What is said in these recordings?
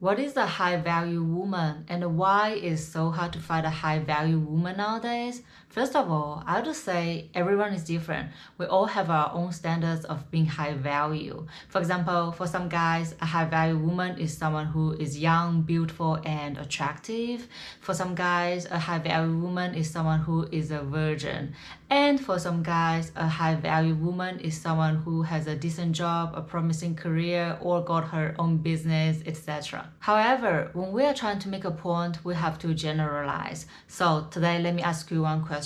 What is a high-value woman and why is so hard to find a high-value woman nowadays? First of all, I would say everyone is different. We all have our own standards of being high value. For example, for some guys, a high-value woman is someone who is young, beautiful, and attractive. For some guys, a high-value woman is someone who is a virgin. And for some guys, a high-value woman is someone who has a decent job, a promising career, or got her own business, etc. However, when we are trying to make a point, we have to generalize. So today, let me ask you one question.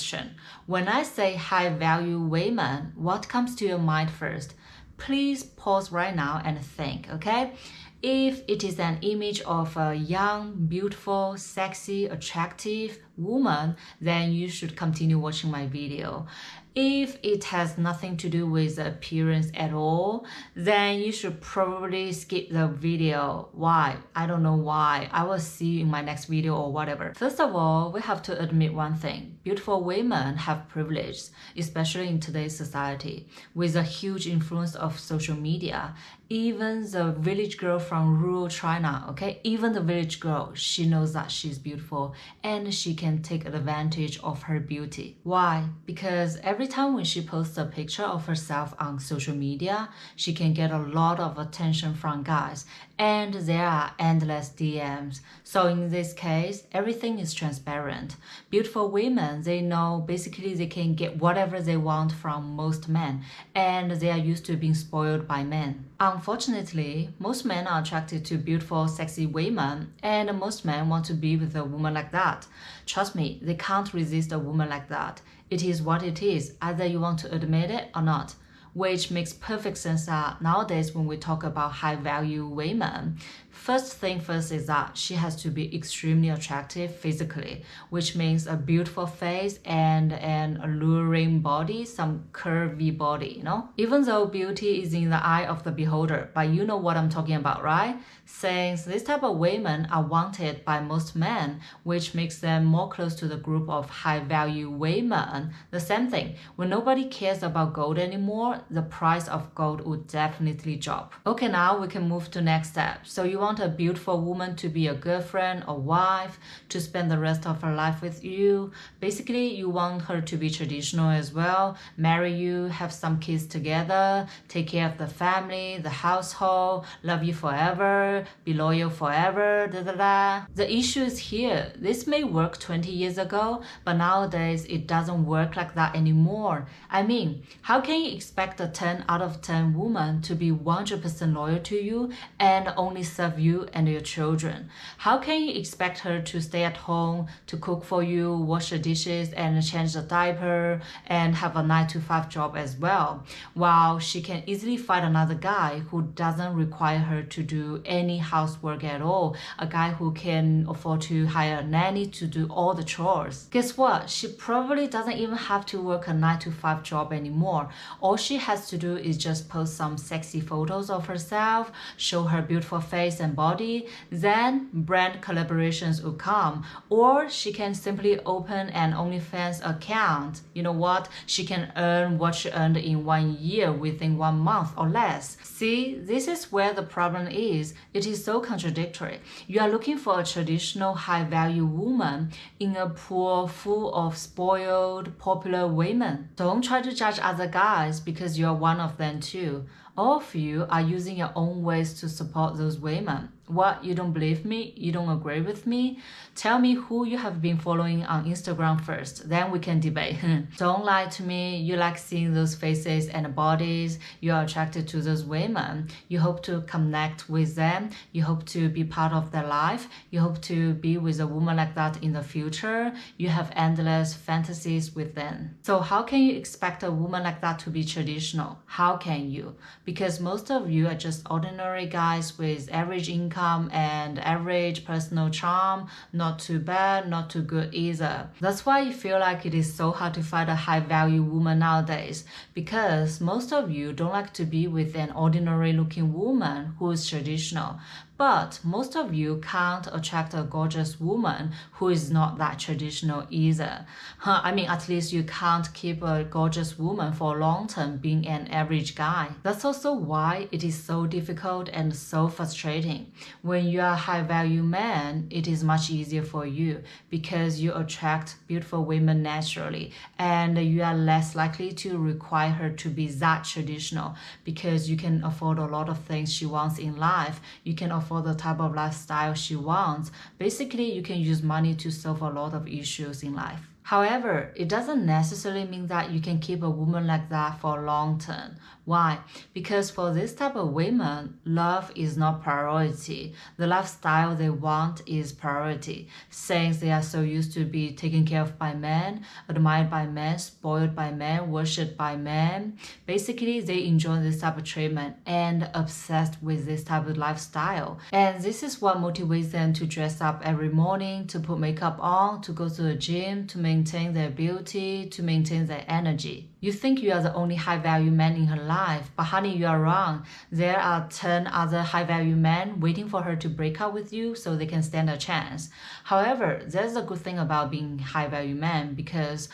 When I say high-value women, what comes to your mind first? Please pause right now and think, okay? If it is an image of a young, beautiful, sexy, attractive woman, then you should continue watching my video. If it has nothing to do with appearance at all, then you should probably skip the video. Why? I don't know why. I will see you in my next video or whatever. First of all, we have to admit one thing. Beautiful women have privilege, especially in today's society, with a huge influence of social media. Even the village girl from rural China, okay? Even the village girl, she knows that she's beautiful and she can take advantage of her beauty. Why? Because every time when she posts a picture of herself on social media, she can get a lot of attention from guys and there are endless DMs. So in this case, everything is transparent. Beautiful women, they know basically they can get whatever they want from most men and they are used to being spoiled by men. Unfortunately, most men are attracted to beautiful, sexy women, and most men want to be with a woman like that. Trust me, they can't resist a woman like that. It is what it is, either you want to admit it or not. Which makes perfect sense that nowadays when we talk about high-value women, first thing first is that she has to be extremely attractive physically, which means a beautiful face and an alluring body, some curvy body, you know? Even though beauty is in the eye of the beholder, but you know what I'm talking about, right? Since this type of women are wanted by most men, which makes them more close to the group of high-value women. The same thing, when nobody cares about gold anymore, the price of gold would definitely drop. Okay, now we can move to next step. So you want a beautiful woman to be a girlfriend or wife, to spend the rest of her life with you. Basically, you want her to be traditional as well, marry you, have some kids together, take care of the family, the household, love you forever, be loyal forever, da da da. The issue is here. This may work 20 years ago, but nowadays it doesn't work like that anymore. I mean, how can you expect a 10 out of 10 woman to be 100% loyal to you and only serve you and your children? How can you expect her to stay at home, to cook for you, wash the dishes and change the diaper and have a 9-to-5 job as well, while she can easily find another guy who doesn't require her to do any housework at all, a guy who can afford to hire a nanny to do all the chores? Guess what? She probably doesn't even have to work a 9-to-5 job anymore. All she has to do is just post some sexy photos of herself, show her beautiful face and body, then brand collaborations will come. Or she can simply open an OnlyFans account. You know what? She can earn what she earned in 1 year within 1 month or less. See, this is where the problem is. It is so contradictory. You are looking for a traditional high-value woman in a pool full of spoiled, popular women. Don't try to judge other guys because you're one of them too. All of you are using your own ways to support those women. What, you don't believe me? You don't agree with me? Tell me who you have been following on Instagram first, then we can debate. Don't lie to me. You like seeing those faces and bodies. You are attracted to those women. You hope to connect with them. You hope to be part of their life. You hope to be with a woman like that in the future. You have endless fantasies with them. So how can you expect a woman like that to be traditional? How can you? Because most of you are just ordinary guys with average income and average personal charm, not too bad, not too good either. That's why you feel like it is so hard to find a high-value woman nowadays, because most of you don't like to be with an ordinary looking woman who is traditional. But most of you can't attract a gorgeous woman who is not that traditional either. I mean, at least you can't keep a gorgeous woman for long term being an average guy. That's also why it is so difficult and so frustrating. When you are a high value man, it is much easier for you because you attract beautiful women naturally, and you are less likely to require her to be that traditional because you can afford a lot of things she wants in life. You can afford the type of lifestyle she wants. Basically, you can use money to solve a lot of issues in life. However, it doesn't necessarily mean that you can keep a woman like that for long term. Why? Because for this type of women, love is not priority. The lifestyle they want is priority. Since they are so used to be taken care of by men, admired by men, spoiled by men, worshipped by men, basically they enjoy this type of treatment and obsessed with this type of lifestyle. And this is what motivates them to dress up every morning, to put makeup on, to go to the gym, to maintain their beauty, to maintain their energy. You think you are the only high-value man in her life, but honey, you are wrong. There are 10 other high-value men waiting for her to break up with you so they can stand a chance. However, there's a good thing about being high-value man because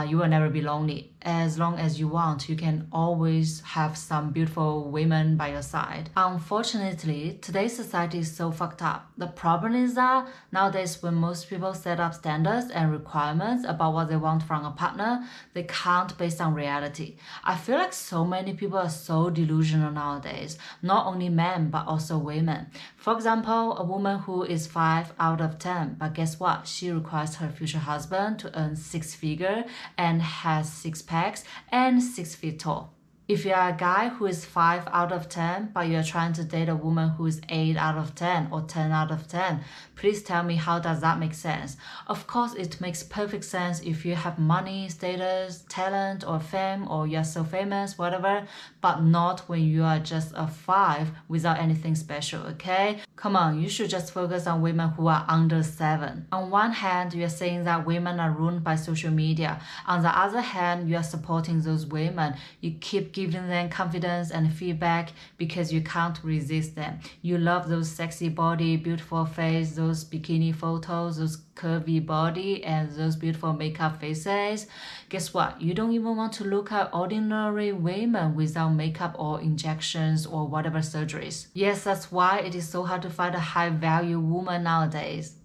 you will never be lonely. As long as you want, you can always have some beautiful women by your side. Unfortunately, today's society is so fucked up. The problem is that nowadays when most people set up standards and requirements about what they want from a partner, they can't based on reality. I feel like so many people are so delusional nowadays, not only men but also women. For example, a woman who is 5 out of 10, but guess what? She requires her future husband to earn 6-figure and has 6 packs and 6 feet tall. If you are a guy who is 5 out of 10, but you are trying to date a woman who is 8 out of 10 or 10 out of 10, please tell me, how does that make sense? Of course, it makes perfect sense if you have money, status, talent, or fame, or you're so famous, whatever, but not when you are just a 5 without anything special, okay? Come on, you should just focus on women who are under 7. On one hand, you're saying that women are ruined by social media. On the other hand, you are supporting those women. You keep giving them confidence and feedback because you can't resist them. You love those sexy body, beautiful face, those bikini photos, those curvy body, and those beautiful makeup faces. Guess what? You don't even want to look at ordinary women without makeup or injections or whatever surgeries. Yes, that's why it is so hard to find a high value woman nowadays.